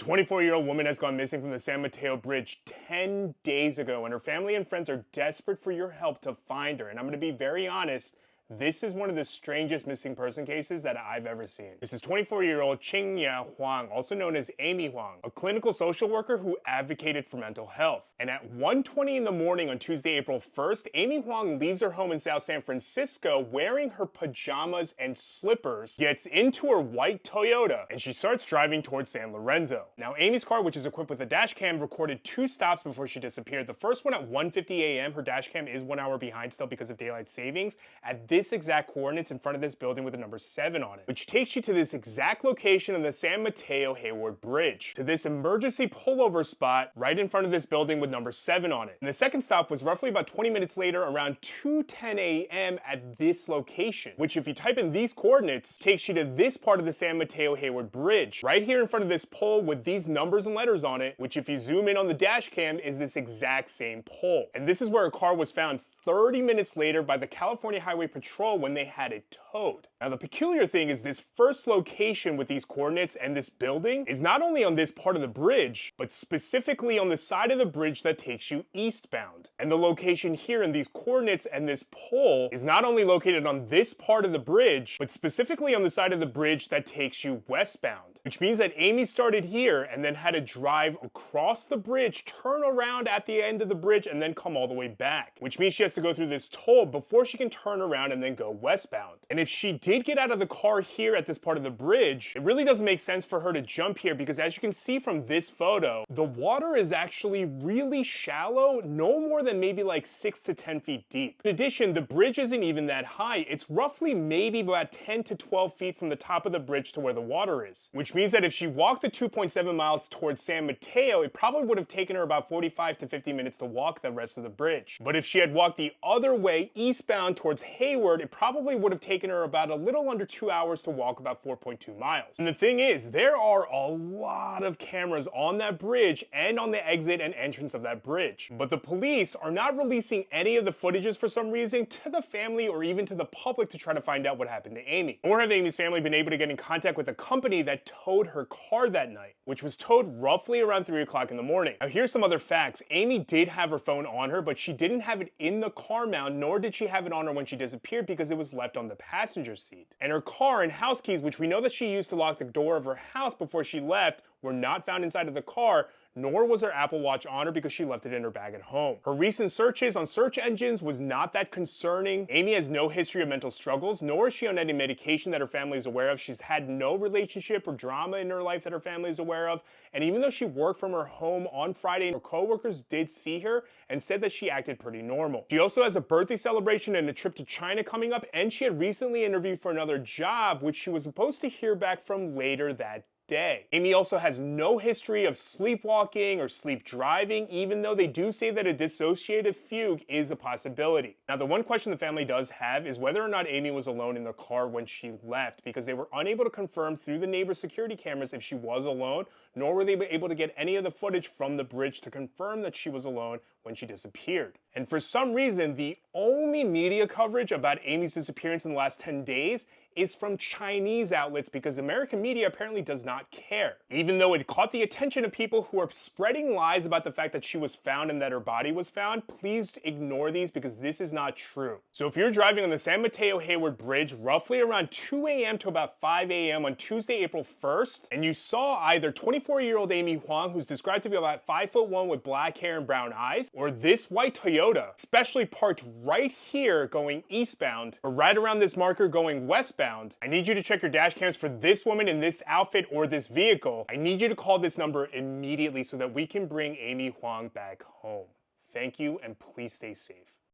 A 24-year-old woman has gone missing from the San Mateo Bridge 10 days ago, and her family and friends are desperate for your help to find her. And I'm going to be very honest, this is one of the strangest missing person cases that I've ever seen. This is 24-year-old Qianya Huang, also known as Amy Huang, a clinical social worker who advocated for mental health. And at 1:20 in the morning on Tuesday, April 1st, Amy Huang leaves her home in South San Francisco wearing her pajamas and slippers, gets into her white Toyota, and she starts driving towards San Lorenzo. Now, Amy's car, which is equipped with a dash cam, recorded 2 stops before she disappeared. The first one at 1:50 a.m. Her dash cam is 1 hour behind still because of daylight savings. At this exact coordinates in front of this building with the number 7 on it, which takes you to this exact location on the San Mateo Hayward Bridge, to this emergency pullover spot right in front of this building with number 7 on it. And the second stop was roughly about 20 minutes later around 2:10 a.m. at this location, which if you type in these coordinates, takes you to this part of the San Mateo Hayward Bridge, right here in front of this pole with these numbers and letters on it, which if you zoom in on the dash cam is this exact same pole. And this is where a car was found 30 minutes later by the California Highway Patrol when they had it towed. Now, the peculiar thing is this first location with these coordinates and this building is not only on this part of the bridge, but specifically on the side of the bridge that takes you eastbound. And the location here in these coordinates and this pole is not only located on this part of the bridge, but specifically on the side of the bridge that takes you westbound. Which means that Amy started here and then had to drive across the bridge, turn around at the end of the bridge, and then come all the way back. Which means she has to go through this toll before she can turn around and then go westbound. And if she did get out of the car here at this part of the bridge, it really doesn't make sense for her to jump here because as you can see from this photo, the water is actually really shallow, no more than maybe like 6 to 10 feet deep. In addition, the bridge isn't even that high. It's roughly maybe about 10 to 12 feet from the top of the bridge to where the water is. Which means that if she walked the 2.7 miles towards San Mateo, it probably would have taken her about 45 to 50 minutes to walk the rest of the bridge. But if she had walked the other way eastbound towards Hayward, it probably would have taken her about a little under 2 hours to walk about 4.2 miles. And the thing is, there are a lot of cameras on that bridge and on the exit and entrance of that bridge. But the police are not releasing any of the footages for some reason to the family or even to the public to try to find out what happened to Amy. Nor have Amy's family been able to get in contact with the company that towed her car that night, which was towed roughly around 3 o'clock in the morning. Now here's some other facts. Amy did have her phone on her, but she didn't have it in the car mount, nor did she have it on her when she disappeared because it was left on the passenger seat. And her car and house keys, which we know that she used to lock the door of her house before she left, were not found inside of the car, nor was her Apple Watch on her because she left it in her bag at home. Her recent searches on search engines was not that concerning. Amy has no history of mental struggles, nor is she on any medication that her family is aware of. She's had no relationship or drama in her life that her family is aware of. And even though she worked from her home on Friday, her coworkers did see her and said that she acted pretty normal. She also has a birthday celebration and a trip to China coming up, and she had recently interviewed for another job, which she was supposed to hear back from later that day. Amy also has no history of sleepwalking or sleep driving, even though they do say that a dissociative fugue is a possibility. Now, the one question the family does have is whether or not Amy was alone in the car when she left, because they were unable to confirm through the neighbor's security cameras if she was alone, nor were they able to get any of the footage from the bridge to confirm that she was alone when she disappeared. And for some reason, the only media coverage about Amy's disappearance in the last 10 days is from Chinese outlets because American media apparently does not care. Even though it caught the attention of people who are spreading lies about the fact that she was found and that her body was found, please ignore these because this is not true. So if you're driving on the San Mateo Hayward Bridge roughly around 2 a.m. to about 5 a.m. on Tuesday, April 1st, and you saw either 24-year-old Amy Huang, who's described to be about 5'1" with black hair and brown eyes, or this white Toyota, especially parked right here going eastbound, or right around this marker going westbound, I need you to check your dash cams for this woman in this outfit or this vehicle. I need you to call this number immediately so that we can bring Amy Huang back home. Thank you, and please stay safe.